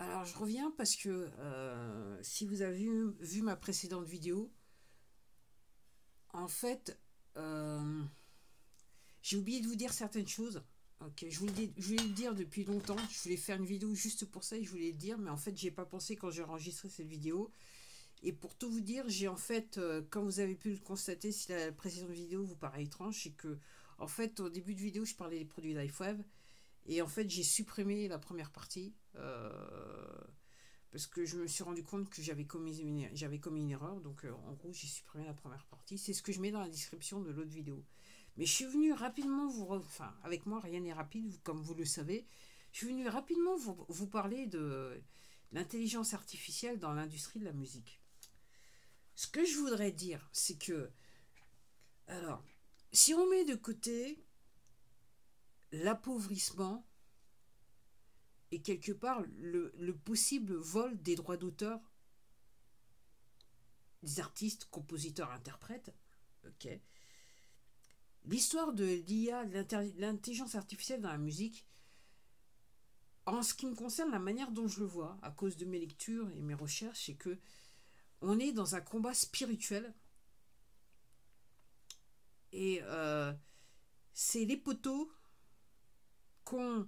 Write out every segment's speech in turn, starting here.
Alors, je reviens parce que si vous avez vu ma précédente vidéo, en fait, euh, j'ai oublié de vous dire certaines choses. Ok, je voulais le dire depuis longtemps. Je voulais faire une vidéo juste pour ça et je voulais le dire, mais en fait, j'ai pas pensé quand j'ai enregistré cette vidéo. Et pour tout vous dire, j'ai en fait, comme vous avez pu le constater, si la précédente vidéo vous paraît étrange, c'est que, en fait, au début de vidéo, je parlais des produits LifeWave. Et en fait, j'ai supprimé la première partie. Parce que je me suis rendu compte que j'avais commis une erreur. Donc, en gros, j'ai supprimé la première partie. C'est ce que je mets dans la description de l'autre vidéo. Mais je suis venu rapidement Enfin, avec moi, rien n'est rapide, comme vous le savez. Je suis venu rapidement vous parler de l'intelligence artificielle dans l'industrie de la musique. Ce que je voudrais dire, c'est que... Alors, si on met de côté l'appauvrissement et quelque part le possible vol des droits d'auteur des artistes, compositeurs, interprètes, ok. L'histoire de l'IA, de l'intelligence artificielle dans la musique, en ce qui me concerne, la manière dont je le vois, à cause de mes lectures et mes recherches, c'est que on est dans un combat spirituel et c'est les poteaux qu'ont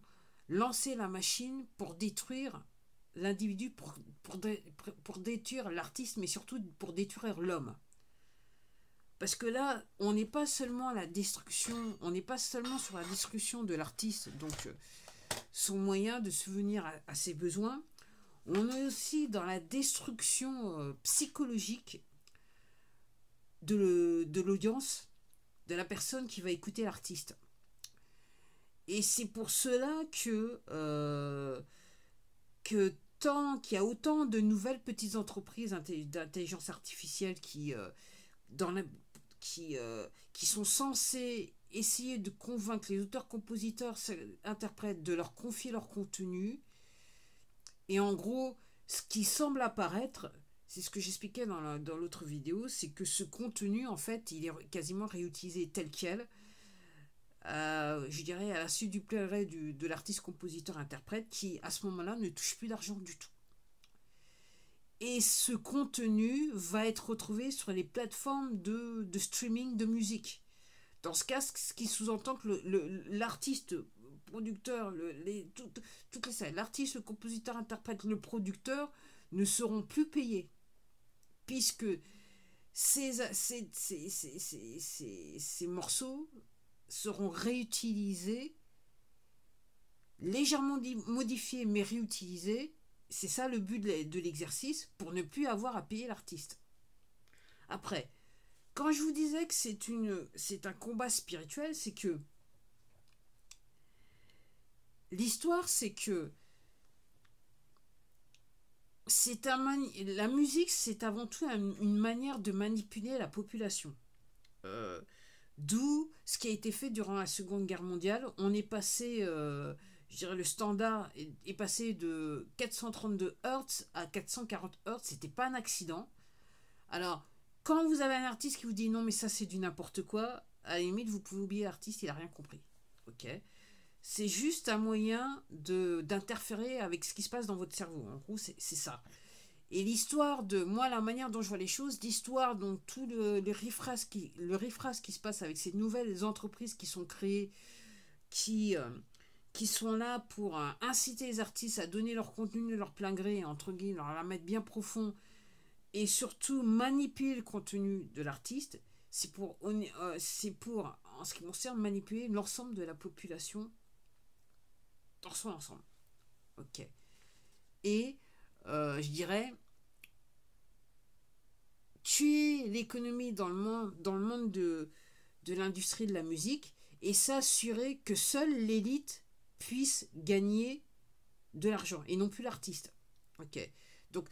lancé la machine pour détruire l'individu, pour détruire l'artiste, mais surtout pour détruire l'homme. Parce que là, on n'est pas seulement à la destruction, on n'est pas seulement sur la destruction de l'artiste, donc son moyen de subvenir à ses besoins, on est aussi dans la destruction psychologique de l'audience, de la personne qui va écouter l'artiste. Et c'est pour cela que tant qu'il y a autant de nouvelles petites entreprises d'intelligence artificielle dans la, qui sont censées essayer de convaincre les auteurs, compositeurs, interprètes de leur confier leur contenu. Et en gros, ce qui semble apparaître, c'est ce que j'expliquais dans l'autre vidéo, c'est que ce contenu, en fait, il est quasiment réutilisé tel quel, je dirais, à la suite du plaisir de l'artiste, compositeur, interprète, qui, à ce moment-là, ne touche plus d'argent du tout. Et ce contenu va être retrouvé sur les plateformes de streaming de musique. Dans ce cas, ce qui sous-entend que l'artiste, producteur, l'artiste, le compositeur, interprète, le producteur ne seront plus payés. Puisque ces morceaux seront réutilisés, légèrement modifiés mais réutilisés. C'est ça le but de l'exercice, pour ne plus avoir à payer l'artiste. Après, quand je vous disais que c'est un combat spirituel, c'est que l'histoire, c'est que la musique, c'est avant tout une manière de manipuler la population. D'où ce qui a été fait durant la Seconde Guerre mondiale. On est passé, je dirais, le standard est passé de 432 Hz à 440 Hz. C'était pas un accident. Alors, quand vous avez un artiste qui vous dit non, mais ça c'est du n'importe quoi, à la limite, vous pouvez oublier l'artiste, il a rien compris. Ok. C'est juste un moyen d'interférer avec ce qui se passe dans votre cerveau. En gros, c'est ça. Et l'histoire de moi, la manière dont je vois les choses, l'histoire dont tout le riffrasse qui se passe avec ces nouvelles entreprises qui sont créées, qui, euh, qui sont là pour inciter les artistes à donner leur contenu de leur plein gré, entre guillemets, leur la mettre bien profond, et surtout manipuler le contenu de l'artiste, c'est pour, en ce qui concerne, manipuler l'ensemble de la population dans son ensemble. Ok. Et je dirais tuer l'économie dans le monde de l'industrie de la musique et s'assurer que seule l'élite puisse gagner de l'argent et non plus l'artiste. Ok. Donc,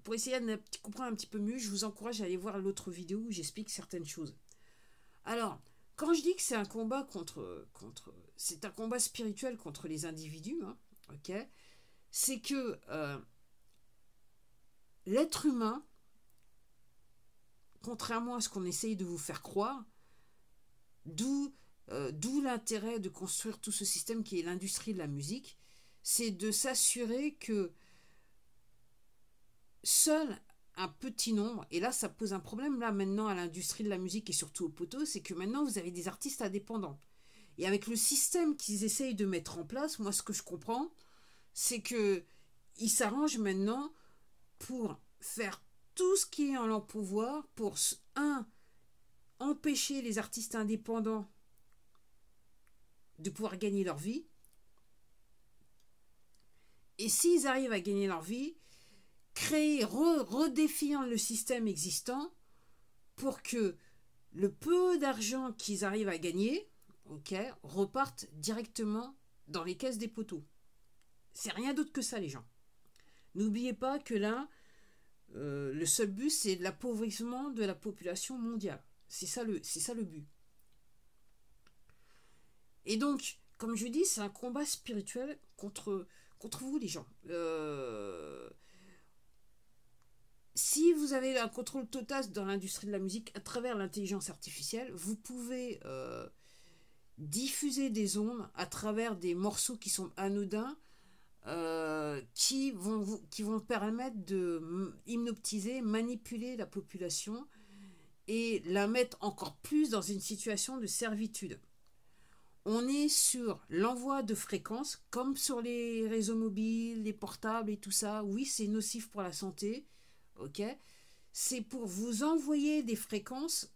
pour essayer de comprendre un petit peu mieux, je vous encourage à aller voir l'autre vidéo où j'explique certaines choses. Alors, quand je dis que c'est un combat c'est un combat spirituel contre les individus, hein, ok, c'est que l'être humain, contrairement à ce qu'on essaye de vous faire croire, d'où l'intérêt de construire tout ce système qui est l'industrie de la musique, c'est de s'assurer que seul un petit nombre, et là ça pose un problème là maintenant à l'industrie de la musique et surtout au poteau, c'est que maintenant vous avez des artistes indépendants. Et avec le système qu'ils essayent de mettre en place, moi ce que je comprends, c'est que ils s'arrangent maintenant pour faire tout ce qui est en leur pouvoir pour, empêcher les artistes indépendants de pouvoir gagner leur vie. Et s'ils arrivent à gagner leur vie, créer, redéfinir le système existant pour que le peu d'argent qu'ils arrivent à gagner, ok, repartent directement dans les caisses des poteaux. C'est rien d'autre que ça, les gens. N'oubliez pas que là, le seul but, c'est l'appauvrissement de la population mondiale. C'est ça le but. Et donc, comme je dis, c'est un combat spirituel contre vous, les gens. Si vous avez un contrôle total dans l'industrie de la musique à travers l'intelligence artificielle, vous pouvez diffuser des ondes à travers des morceaux qui sont anodins, qui vont permettre de hypnotiser, manipuler la population et la mettre encore plus dans une situation de servitude. On est sur l'envoi de fréquences, comme sur les réseaux mobiles, les portables et tout ça. Oui, c'est nocif pour la santé, ok. C'est pour vous envoyer des fréquences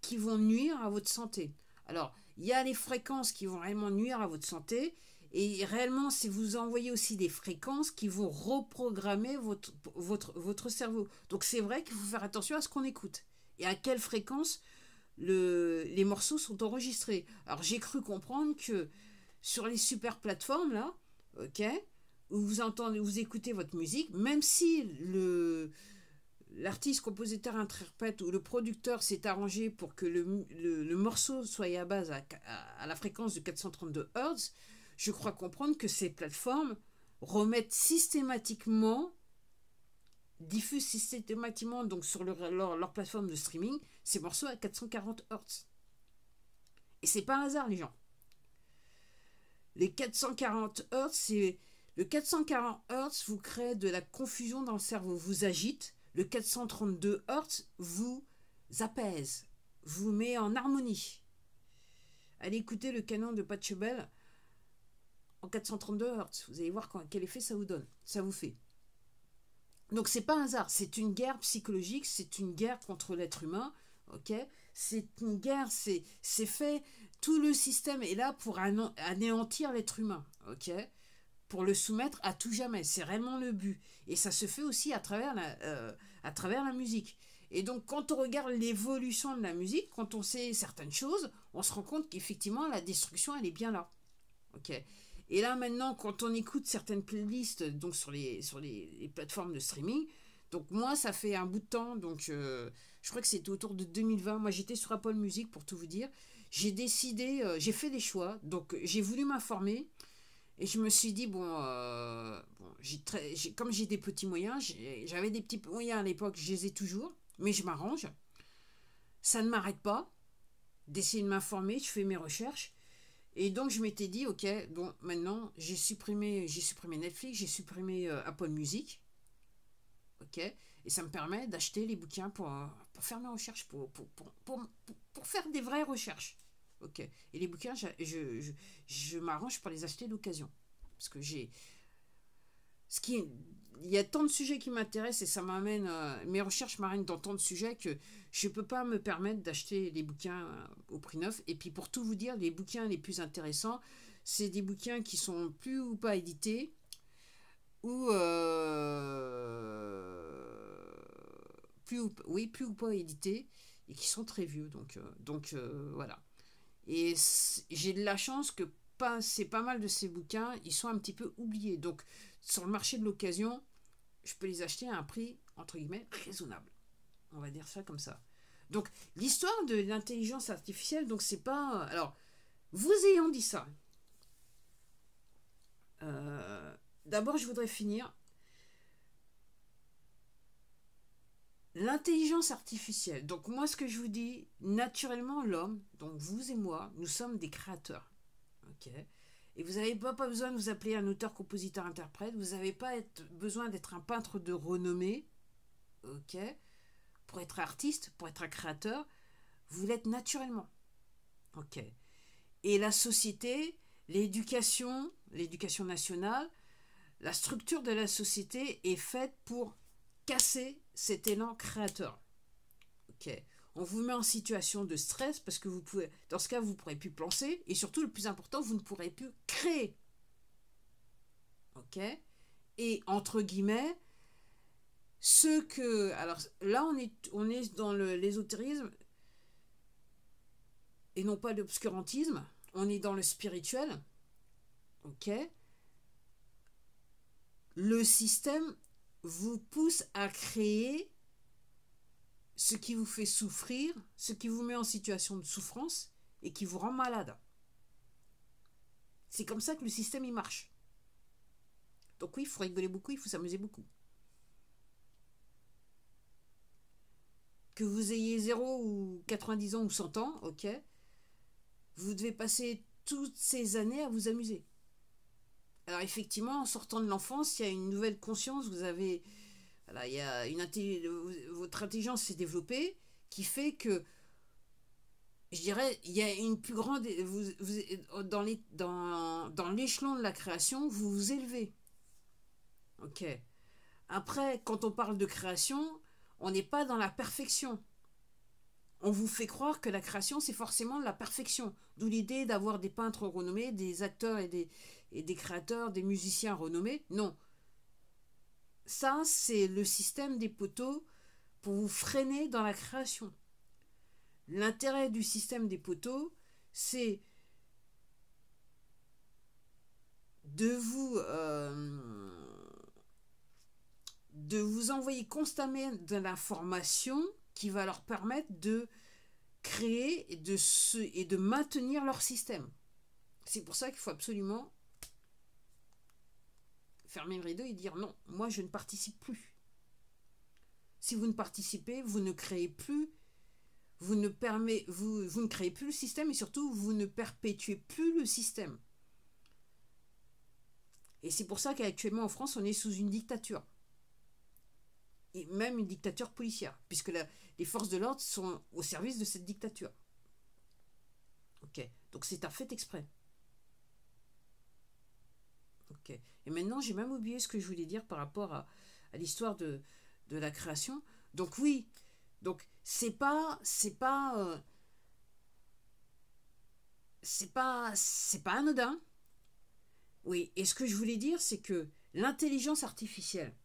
qui vont nuire à votre santé. Alors, il y a les fréquences qui vont réellement nuire à votre santé, et réellement, c'est vous envoyer aussi des fréquences qui vont reprogrammer votre cerveau. Donc, c'est vrai qu'il faut faire attention à ce qu'on écoute et à quelle fréquence les morceaux sont enregistrés. Alors, j'ai cru comprendre que sur les super plateformes, là, ok, où vous écoutez votre musique, même si l'artiste, compositeur, interprète ou le producteur s'est arrangé pour que le morceau soit à base à la fréquence de 432 Hz, je crois comprendre que ces plateformes remettent diffusent systématiquement donc sur leur plateforme de streaming ces morceaux à 440 Hz. Et c'est pas un hasard, les gens. Les 440 Hz, le 440 Hz vous crée de la confusion dans le cerveau, vous agite. Le 432 Hz vous apaise, vous met en harmonie. Allez écouter le canon de Pachelbel en 432 Hz. Vous allez voir quel effet ça vous donne, ça vous fait. Donc c'est pas un hasard, c'est une guerre psychologique, c'est une guerre contre l'être humain, ok. C'est une guerre, c'est fait, tout le système est là pour anéantir l'être humain, ok, pour le soumettre à tout jamais, c'est réellement le but. Et ça se fait aussi à travers la musique. Et donc quand on regarde l'évolution de la musique, quand on sait certaines choses, on se rend compte qu'effectivement la destruction elle est bien là, ok. Et là maintenant, quand on écoute certaines playlists donc sur les plateformes de streaming, donc moi ça fait un bout de temps, donc je crois que c'était autour de 2020. Moi j'étais sur Apple Music pour tout vous dire. J'ai décidé, j'ai fait des choix, donc j'ai voulu m'informer et je me suis dit comme j'ai des petits moyens, j'avais des petits moyens à l'époque, je les ai toujours, mais je m'arrange. Ça ne m'arrête pas d'essayer de m'informer, je fais mes recherches. Et donc je m'étais dit, ok, bon, maintenant j'ai supprimé Netflix, j'ai supprimé Apple Music, ok, et ça me permet d'acheter les bouquins pour faire mes recherches, pour faire des vraies recherches, ok. Et les bouquins, je m'arrange pour les acheter d'occasion, parce que il y a tant de sujets qui m'intéressent et ça m'amène, mes recherches m'amènent dans tant de sujets que je ne peux pas me permettre d'acheter les bouquins au prix neuf. Et puis pour tout vous dire, les bouquins les plus intéressants, c'est des bouquins qui sont plus ou pas édités ou plus ou pas édités et qui sont très vieux. Donc voilà. Et j'ai de la chance que c'est pas mal de ces bouquins, ils sont un petit peu oubliés. Donc sur le marché de l'occasion, je peux les acheter à un prix, entre guillemets, raisonnable. On va dire ça comme ça. Donc, l'histoire de l'intelligence artificielle, donc c'est pas... Alors, vous ayant dit ça, d'abord, je voudrais finir. L'intelligence artificielle. Donc, moi, ce que je vous dis, naturellement, l'homme, donc vous et moi, nous sommes des créateurs. Ok. Et vous n'avez pas besoin de vous appeler un auteur, compositeur, interprète. Vous n'avez pas besoin d'être un peintre de renommée. Ok. Pour être artiste, pour être un créateur, vous l'êtes naturellement. Ok. Et la société, l'éducation nationale, la structure de la société est faite pour casser cet élan créateur. Ok. On vous met en situation de stress parce que vous pouvez, dans ce cas, vous ne pourrez plus penser et surtout, le plus important, vous ne pourrez plus créer. Ok. Et entre guillemets, ce que, alors là, on est dans l'ésotérisme et non pas l'obscurantisme. On est dans le spirituel. Ok. Le système vous pousse à créer ce qui vous fait souffrir, ce qui vous met en situation de souffrance et qui vous rend malade. C'est comme ça que le système il marche. Donc oui, il faut rigoler beaucoup, il faut s'amuser beaucoup. Que vous ayez 0 ou 90 ans ou 100 ans, ok, vous devez passer toutes ces années à vous amuser. Alors effectivement, en sortant de l'enfance, il y a une nouvelle conscience, vous avez... Voilà, il y a votre intelligence s'est développée qui fait que, je dirais, il y a une plus grande... dans l'échelon de la création, vous vous élevez. Ok. Après, quand on parle de création, on n'est pas dans la perfection. On vous fait croire que la création, c'est forcément la perfection. D'où l'idée d'avoir des peintres renommés, des acteurs et des créateurs, des musiciens renommés. Non. Ça, c'est le système des poteaux pour vous freiner dans la création. L'intérêt du système des poteaux, c'est de vous envoyer constamment de l'information qui va leur permettre de créer et de maintenir leur système. C'est pour ça qu'il faut absolument fermer le rideau et dire non, moi je ne participe plus. Si vous ne participez, vous ne créez plus, vous ne créez plus le système et surtout vous ne perpétuez plus le système. Et c'est pour ça qu'actuellement en France, on est sous une dictature. Et même une dictature policière, puisque les forces de l'ordre sont au service de cette dictature. Ok, donc c'est un fait exprès. Ok, et maintenant j'ai même oublié ce que je voulais dire par rapport à l'histoire de la création. Donc oui, donc c'est pas anodin. Oui, et ce que je voulais dire, c'est que l'intelligence artificielle,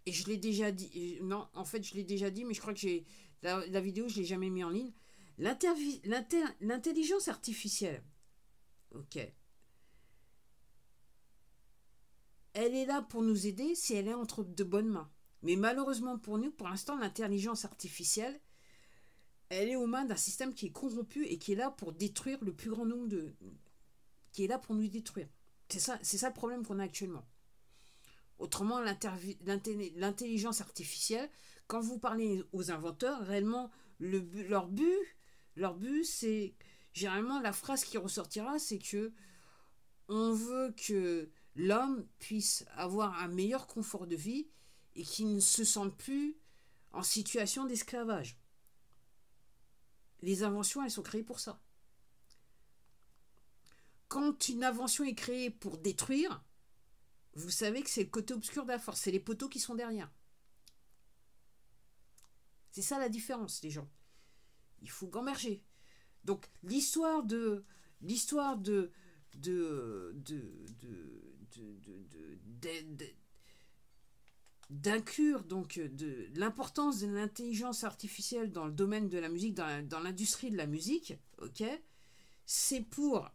et je l'ai déjà dit, non, en fait je l'ai déjà dit, mais je crois que la vidéo, je ne l'ai jamais mis en ligne. L'intelligence artificielle, ok, elle est là pour nous aider si elle est entre de bonnes mains. Mais malheureusement pour nous, pour l'instant, l'intelligence artificielle, elle est aux mains d'un système qui est corrompu et qui est là pour détruire le plus grand nombre de... qui est là pour nous détruire. C'est ça le problème qu'on a actuellement. Autrement, l'intelligence artificielle, quand vous parlez aux inventeurs, réellement, leur but, c'est... Généralement, la phrase qui ressortira, c'est que on veut que l'homme puisse avoir un meilleur confort de vie et qu'il ne se sente plus en situation d'esclavage. Les inventions, elles sont créées pour ça. Quand une invention est créée pour détruire, vous savez que c'est le côté obscur de la force, c'est les poteaux qui sont derrière. C'est ça la différence, les gens. Il faut gamberger. Donc l'histoire d'inclure donc de l'importance de l'intelligence artificielle dans le domaine de la musique, dans l'industrie de la musique, ok, c'est pour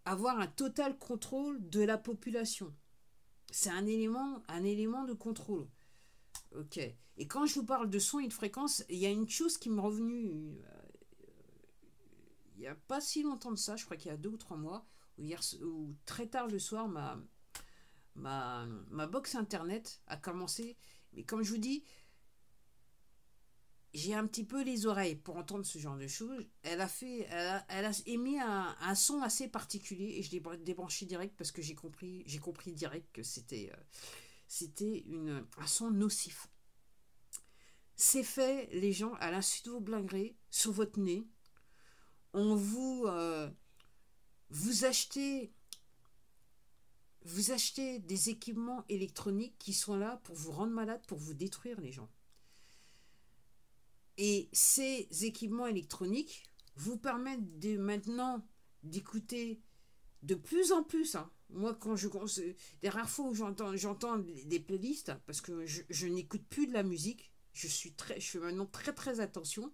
avoir un total contrôle de la population. C'est un élément de contrôle. Ok. Et quand je vous parle de son et de fréquence, il y a une chose qui m'est revenue il n'y a pas si longtemps de ça, je crois qu'il y a 2 ou 3 mois, ou très tard le soir, ma box internet a commencé. Mais comme je vous dis, j'ai un petit peu les oreilles pour entendre ce genre de choses. Elle a émis un son assez particulier et je l'ai débranché direct parce que j'ai compris direct que c'était un son nocif. C'est fait, les gens, à l'insu de vos blingrés, sur votre nez. On vous achetez des équipements électroniques qui sont là pour vous rendre malade, pour vous détruire, les gens. Et ces équipements électroniques vous permettent maintenant d'écouter de plus en plus. Hein. Moi, des rares fois où j'entends des playlists, parce que je n'écoute plus de la musique, je fais maintenant très très attention,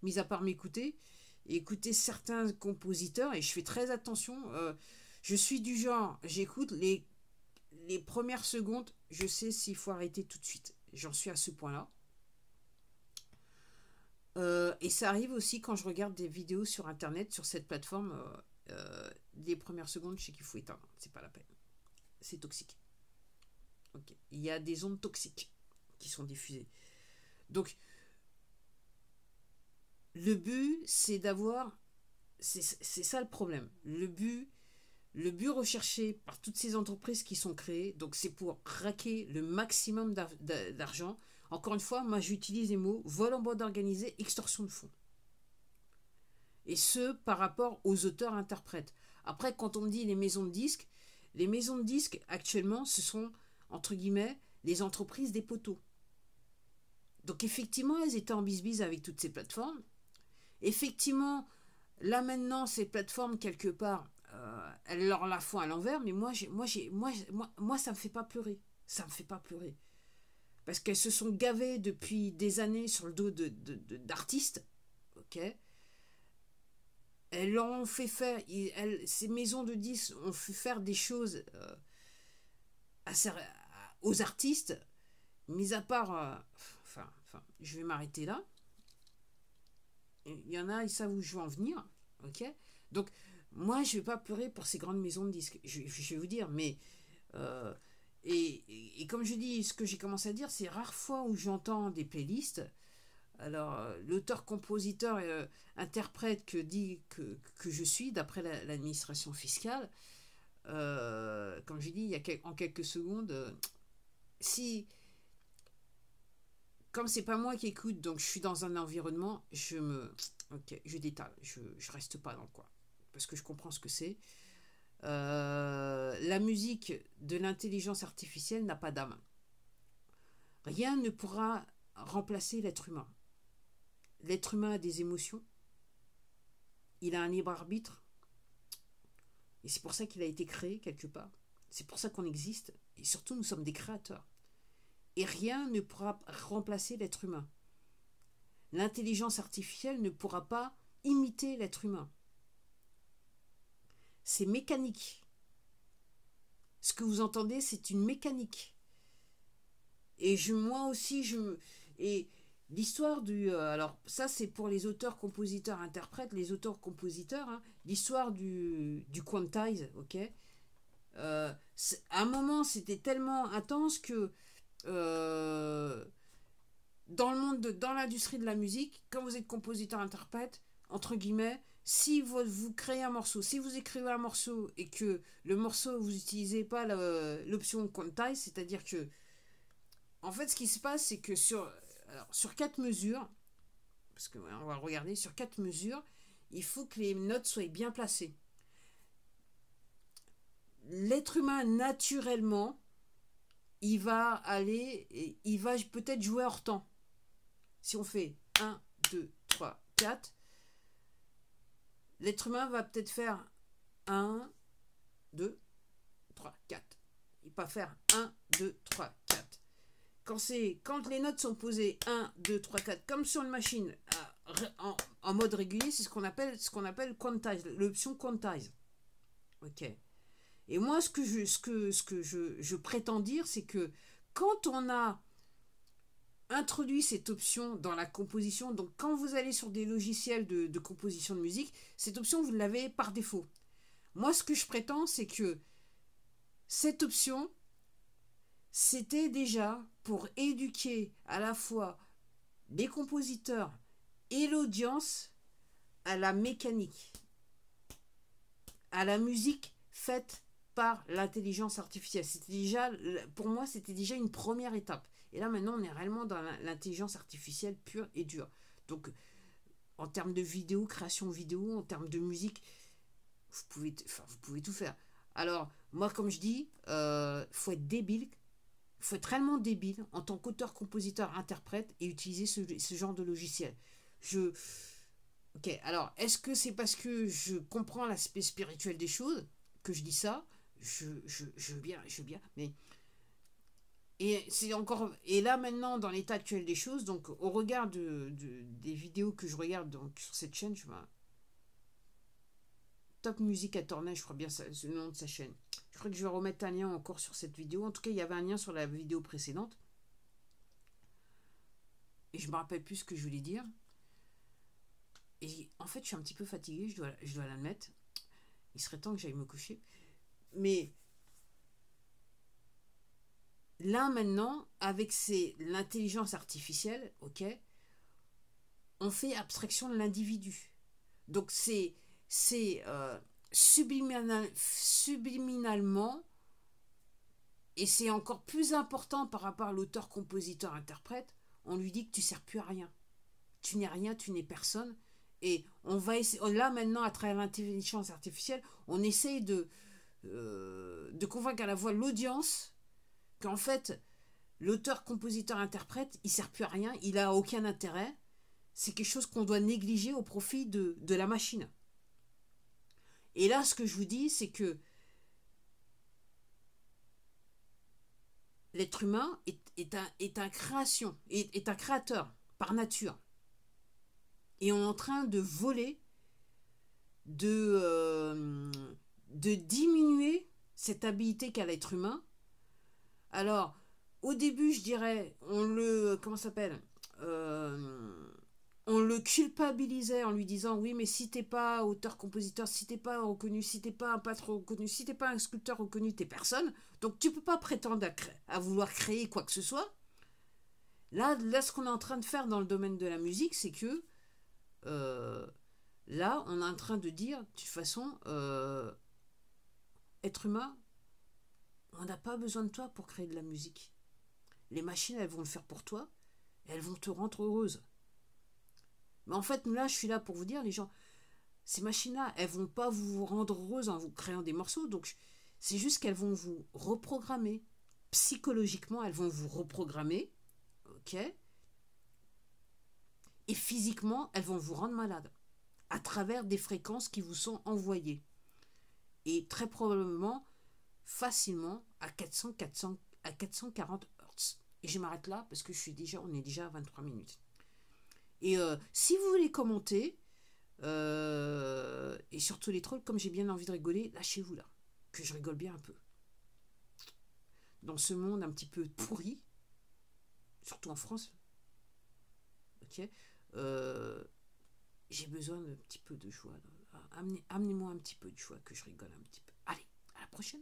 mis à part m'écouter, et écouter certains compositeurs, et je fais très attention. Je suis du genre, j'écoute les premières secondes, je sais s'il faut arrêter tout de suite. J'en suis à ce point-là. Et ça arrive aussi quand je regarde des vidéos sur internet, sur cette plateforme, les premières secondes, je sais qu'il faut éteindre, c'est pas la peine. C'est toxique. Okay. Il y a des ondes toxiques qui sont diffusées. Donc, le but, c'est d'avoir... C'est ça le problème. Le but recherché par toutes ces entreprises qui sont créées, donc c'est pour raquer le maximum d'argent. Encore une fois, moi j'utilise les mots vol en bande organisée, extorsion de fonds. Et ce, par rapport aux auteurs-interprètes. Après, quand on me dit les maisons de disques, actuellement, ce sont, entre guillemets, les entreprises des poteaux. Donc effectivement, elles étaient en bisbise avec toutes ces plateformes. Effectivement, là maintenant, ces plateformes, quelque part, elles leur la font à l'envers, mais moi, ça me fait pas pleurer. Ça me fait pas pleurer. Parce qu'elles se sont gavées depuis des années sur le dos d'artistes. Ok. Elles ont fait faire, ces maisons de disques ont fait faire des choses aux artistes, mis à part, je vais m'arrêter là. Il y en a, ils savent où je veux en venir, ok. Donc, moi, je vais pas pleurer pour ces grandes maisons de disques, je vais vous dire, mais et comme je dis, ce que j'ai commencé à dire, c'est rares fois où j'entends des playlists. Alors, l'auteur-compositeur interprète que je suis, d'après l'administration fiscale, comme j'ai dit en quelques secondes, comme c'est pas moi qui écoute, donc je suis dans un environnement, je détale, je reste pas dans le coin, parce que je comprends ce que c'est. La musique de l'intelligence artificielle n'a pas d'âme. Rien ne pourra remplacer l'être humain. L'être humain a des émotions, il a un libre arbitre, et c'est pour ça qu'il a été créé quelque part. C'est pour ça qu'on existe, et surtout nous sommes des créateurs. Et rien ne pourra remplacer l'être humain. L'intelligence artificielle ne pourra pas imiter l'être humain. C'est mécanique. Ce que vous entendez, c'est une mécanique. Et moi aussi, et l'histoire alors, ça, c'est pour les auteurs, compositeurs, interprètes, les auteurs, compositeurs, hein, l'histoire du quantize, ok. À un moment, c'était tellement intense que dans l'industrie de la musique, quand vous êtes compositeur, interprète, entre guillemets, si vous créez un morceau, si vous écrivez un morceau et que le morceau, vous n'utilisez pas l'option quantize, c'est-à-dire que, en fait, ce qui se passe, c'est que sur 4 mesures, parce qu'on va regarder, sur 4 mesures, il faut que les notes soient bien placées. L'être humain, naturellement, il va peut-être jouer hors temps. Si on fait 1, 2, 3, 4, l'être humain va peut-être faire 1, 2, 3, 4. Il va pas faire 1, 2, 3, 4. Quand les notes sont posées 1, 2, 3, 4, comme sur une machine en mode régulier, c'est ce qu'on appelle quantize, l'option quantize. Ok. Et moi, ce que je prétends dire, c'est que quand on a introduit cette option dans la composition, donc quand vous allez sur des logiciels de composition de musique, cette option, vous l'avez par défaut. Moi, ce que je prétends, c'est que cette option, c'était déjà pour éduquer à la fois les compositeurs et l'audience à la mécanique, à la musique faite par l'intelligence artificielle. C'était déjà, pour moi, c'était déjà une première étape. Et là, maintenant, on est réellement dans l'intelligence artificielle pure et dure. Donc, en termes de vidéo, création vidéo, en termes de musique, vous pouvez tout faire. Alors, moi, comme je dis, faut être débile. Il faut être réellement débile en tant qu'auteur, compositeur, interprète et utiliser ce genre de logiciel. Ok, alors, est-ce que c'est parce que je comprends l'aspect spirituel des choses que je dis ça? Je veux bien, mais et là maintenant dans l'état actuel des choses, donc au regard des vidéos que je regarde donc sur cette chaîne, Top Music à Tournai, je crois bien c'est le nom de sa chaîne. Je crois que je vais remettre un lien encore sur cette vidéo. En tout cas, il y avait un lien sur la vidéo précédente. Et je me rappelle plus ce que je voulais dire. Et en fait, je suis un petit peu fatigué, je dois l'admettre. Il serait temps que j'aille me coucher. Mais là maintenant, avec l'intelligence artificielle, ok, on fait abstraction de l'individu. Donc subliminalement, et c'est encore plus important par rapport à l'auteur, compositeur, interprète, on lui dit que tu sers plus à rien. Tu n'es rien, tu n'es personne. Et on va essayer, là maintenant, à travers l'intelligence artificielle, on essaye de convaincre à la fois l'audience qu'en fait, l'auteur, compositeur, interprète, il sert plus à rien, il a aucun intérêt. C'est quelque chose qu'on doit négliger au profit de la machine. Et là, ce que je vous dis, c'est que l'être humain est un création, est un créateur par nature. Et on est en train de voler, de diminuer cette habilité qu'a l'être humain. Alors, au début, je dirais, comment ça s'appelle on le culpabilisait en lui disant oui, mais si t'es pas auteur-compositeur, si t'es pas reconnu, si t'es pas un peintre reconnu, si t'es pas un sculpteur reconnu, t'es personne. Donc tu peux pas prétendre à vouloir créer quoi que ce soit. Là, ce qu'on est en train de faire dans le domaine de la musique, c'est que là, on est en train de dire, de toute façon, être humain, on n'a pas besoin de toi pour créer de la musique. Les machines, elles vont le faire pour toi, et elles vont te rendre heureuse. Mais en fait, là, je suis là pour vous dire, les gens, ces machines-là, elles vont pas vous rendre heureuse en vous créant des morceaux. Donc, c'est juste qu'elles vont vous reprogrammer. Psychologiquement, elles vont vous reprogrammer. Ok. Et physiquement, elles vont vous rendre malade. À travers des fréquences qui vous sont envoyées. Et très probablement, facilement, à 440 Hz. Et je m'arrête là parce que on est déjà à 23 minutes. Et si vous voulez commenter, et surtout les trolls, comme j'ai bien envie de rigoler, lâchez-vous là, que je rigole bien un peu. Dans ce monde un petit peu pourri, surtout en France, ok, j'ai besoin d'un petit peu de joie. Amenez-moi un petit peu de joie, que je rigole un petit peu. Allez, à la prochaine.